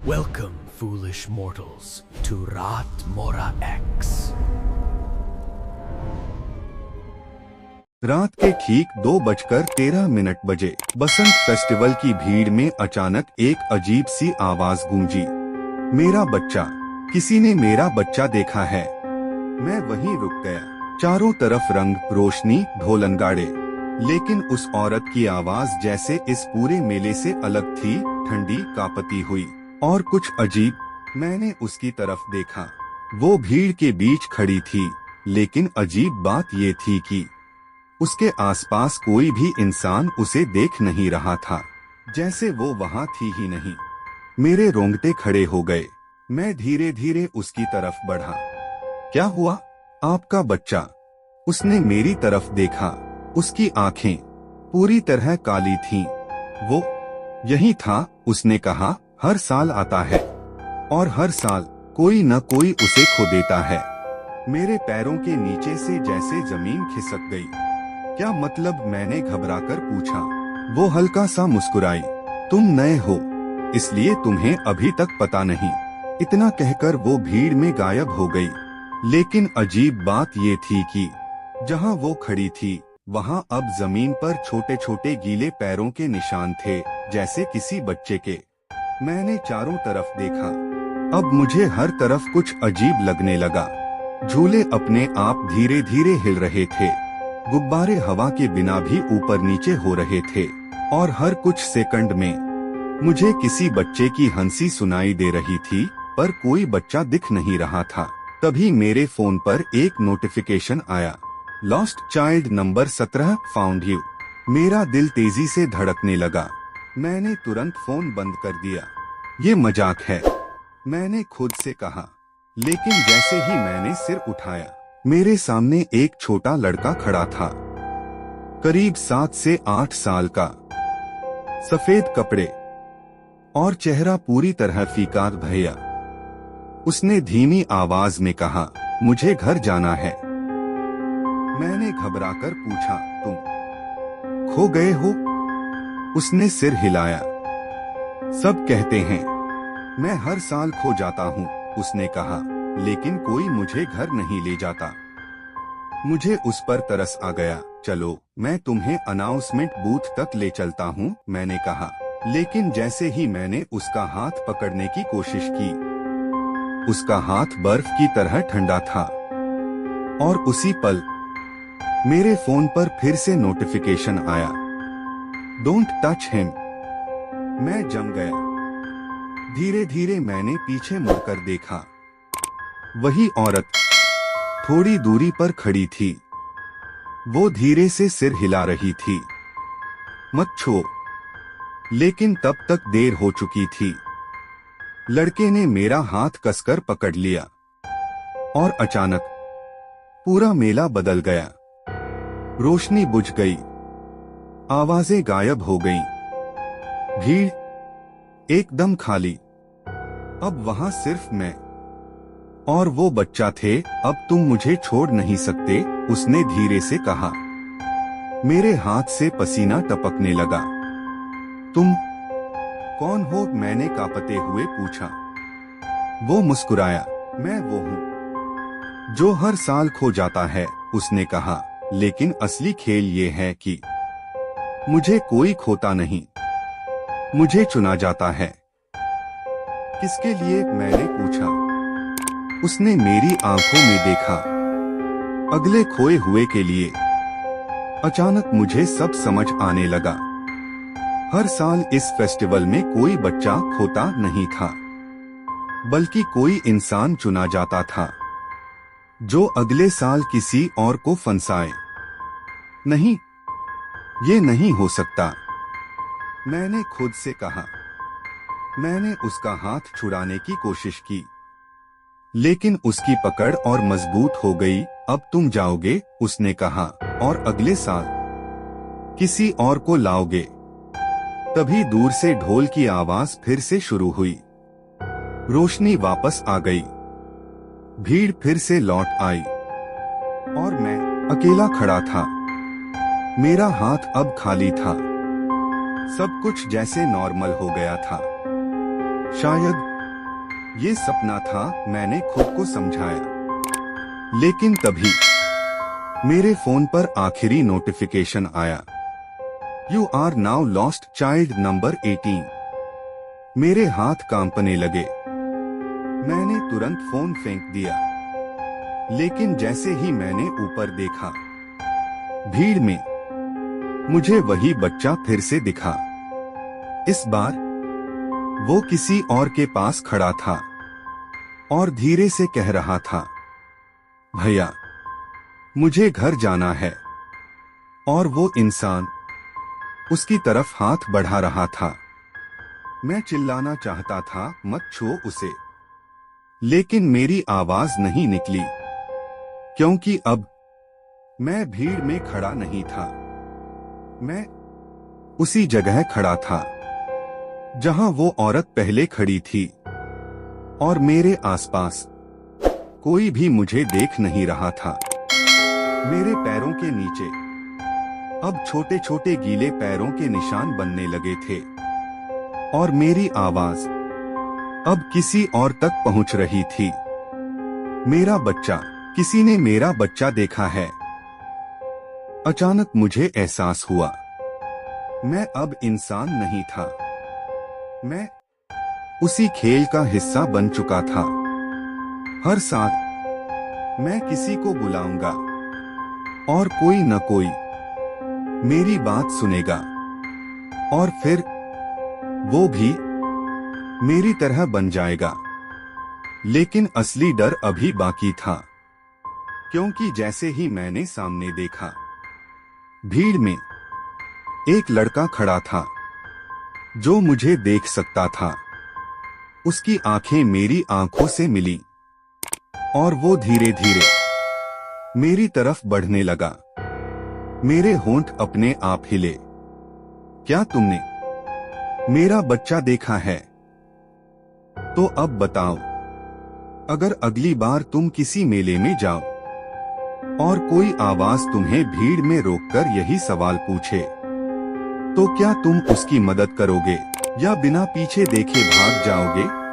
Welcome, foolish mortals, to Rat Mora X. रात के ठीक 2:13 बजे बसंत फेस्टिवल की भीड़ में अचानक एक अजीब सी आवाज गूंजी। मेरा बच्चा, किसी ने मेरा बच्चा देखा है। मैं वहीं रुक गया। चारों तरफ रंग, रोशनी, ढोल नगाड़े, लेकिन उस औरत की आवाज जैसे इस पूरे मेले से अलग थी, ठंडी, कांपती हुई और कुछ अजीब। मैंने उसकी तरफ देखा। वो भीड़ के बीच खड़ी थी, लेकिन अजीब बात ये थी कि उसके आसपास कोई भी इंसान उसे देख नहीं रहा था, जैसे वो वहां थी ही नहीं। मेरे रोंगटे खड़े हो गए। मैं धीरे धीरे उसकी तरफ बढ़ा। क्या हुआ? आपका बच्चा। उसने मेरी तरफ देखा। उसकी आंखें पूरी तरह काली थीं। वो यही था, उसने कहा। हर साल आता है और हर साल कोई न कोई उसे खो देता है। मेरे पैरों के नीचे से जैसे जमीन खिसक गई। क्या मतलब? मैंने घबराकर पूछा। वो हल्का सा मुस्कुराई। तुम नए हो, इसलिए तुम्हें अभी तक पता नहीं। इतना कहकर वो भीड़ में गायब हो गई। लेकिन अजीब बात ये थी कि जहां वो खड़ी थी, वहां अब जमीन पर छोटे छोटे गीले पैरों के निशान थे, जैसे किसी बच्चे के। मैंने चारों तरफ देखा। अब मुझे हर तरफ कुछ अजीब लगने लगा। झूले अपने आप धीरे धीरे हिल रहे थे। गुब्बारे हवा के बिना भी ऊपर नीचे हो रहे थे, और हर कुछ सेकंड में मुझे किसी बच्चे की हंसी सुनाई दे रही थी, पर कोई बच्चा दिख नहीं रहा था। तभी मेरे फोन पर एक नोटिफिकेशन आया। Lost child number 17 found you. मेरा दिल तेजी से धड़कने लगा। मैंने तुरंत फोन बंद कर दिया। ये मजाक है, मैंने खुद से कहा। लेकिन जैसे ही मैंने सिर उठाया, मेरे सामने एक छोटा लड़का खड़ा था, करीब 7 से 8 साल का। सफेद कपड़े और चेहरा पूरी तरह फीका। भैया, उसने धीमी आवाज में कहा, मुझे घर जाना है। मैंने घबराकर पूछा, तुम खो गए हो? उसने सिर हिलाया। सब कहते हैं मैं हर साल खो जाता हूँ, उसने कहा, लेकिन कोई मुझे घर नहीं ले जाता। मुझे उस पर तरस आ गया। चलो, मैं तुम्हें अनाउंसमेंट बूथ तक ले चलता हूँ, मैंने कहा। लेकिन जैसे ही मैंने उसका हाथ पकड़ने की कोशिश की, उसका हाथ बर्फ की तरह ठंडा था। और उसी पल मेरे फोन पर फिर से नोटिफिकेशन आया, डोंट टच हिम। मैं जम गया। धीरे धीरे मैंने पीछे मुड़कर देखा। वही औरत थोड़ी दूरी पर खड़ी थी। वो धीरे से सिर हिला रही थी, मत छुओ। लेकिन तब तक देर हो चुकी थी। लड़के ने मेरा हाथ कसकर पकड़ लिया और अचानक पूरा मेला बदल गया। रोशनी बुझ गई, आवाजें गायब हो गईं, भीड़ एकदम खाली। अब वहां सिर्फ मैं और वो बच्चा थे। अब तुम मुझे छोड़ नहीं सकते, उसने धीरे से कहा। मेरे हाथ से पसीना टपकने लगा। तुम कौन हो? मैंने कांपते हुए पूछा। वो मुस्कुराया। मैं वो हूँ जो हर साल खो जाता है, उसने कहा। लेकिन असली खेल ये है कि मुझे कोई खोता नहीं, मुझे चुना जाता है। किसके लिए? मैंने पूछा। उसने मेरी आंखों में देखा। अगले खोए हुए के लिए। अचानक मुझे सब समझ आने लगा। हर साल इस फेस्टिवल में कोई बच्चा खोता नहीं था, बल्कि कोई इंसान चुना जाता था, जो अगले साल किसी और को फंसाए। नहीं, ये नहीं हो सकता, मैंने खुद से कहा। मैंने उसका हाथ छुड़ाने की कोशिश की, लेकिन उसकी पकड़ और मजबूत हो गई। अब तुम जाओगे, उसने कहा, और अगले साल किसी और को लाओगे। तभी दूर से ढोल की आवाज फिर से शुरू हुई। रोशनी वापस आ गई। भीड़ फिर से लौट आई और मैं अकेला खड़ा था। मेरा हाथ अब खाली था। सब कुछ जैसे नॉर्मल हो गया था। शायद ये सपना था, मैंने खुद को समझाया। लेकिन तभी मेरे फोन पर आखिरी नोटिफिकेशन आया, you are now lost child number 18। मेरे हाथ कांपने लगे। मैंने तुरंत फोन फेंक दिया। लेकिन जैसे ही मैंने ऊपर देखा, भीड़ में मुझे वही बच्चा फिर से दिखा। इस बार वो किसी और के पास खड़ा था और धीरे से कह रहा था, भैया मुझे घर जाना है। और वो इंसान उसकी तरफ हाथ बढ़ा रहा था। मैं चिल्लाना चाहता था, मत छू उसे, लेकिन मेरी आवाज नहीं निकली, क्योंकि अब मैं भीड़ में खड़ा नहीं था। मैं उसी जगह खड़ा था जहां वो औरत पहले खड़ी थी, और मेरे आसपास कोई भी मुझे देख नहीं रहा था। मेरे पैरों के नीचे अब छोटे छोटे गीले पैरों के निशान बनने लगे थे, और मेरी आवाज अब किसी और तक पहुंच रही थी। मेरा बच्चा, किसी ने मेरा बच्चा देखा है। अचानक मुझे एहसास हुआ, मैं अब इंसान नहीं था, मैं उसी खेल का हिस्सा बन चुका था। हर साल मैं किसी को बुलाऊंगा और कोई न कोई मेरी बात सुनेगा, और फिर वो भी मेरी तरह बन जाएगा। लेकिन असली डर अभी बाकी था, क्योंकि जैसे ही मैंने सामने देखा, भीड़ में एक लड़का खड़ा था जो मुझे देख सकता था। उसकी आंखें मेरी आंखों से मिली और वो धीरे धीरे मेरी तरफ बढ़ने लगा। मेरे होंठ अपने आप हिले। क्या तुमने मेरा बच्चा देखा है? तो अब बताओ, अगर अगली बार तुम किसी मेले में जाओ और कोई आवाज तुम्हें भीड़ में रोककर यही सवाल पूछे, तो क्या तुम उसकी मदद करोगे या बिना पीछे देखे भाग जाओगे?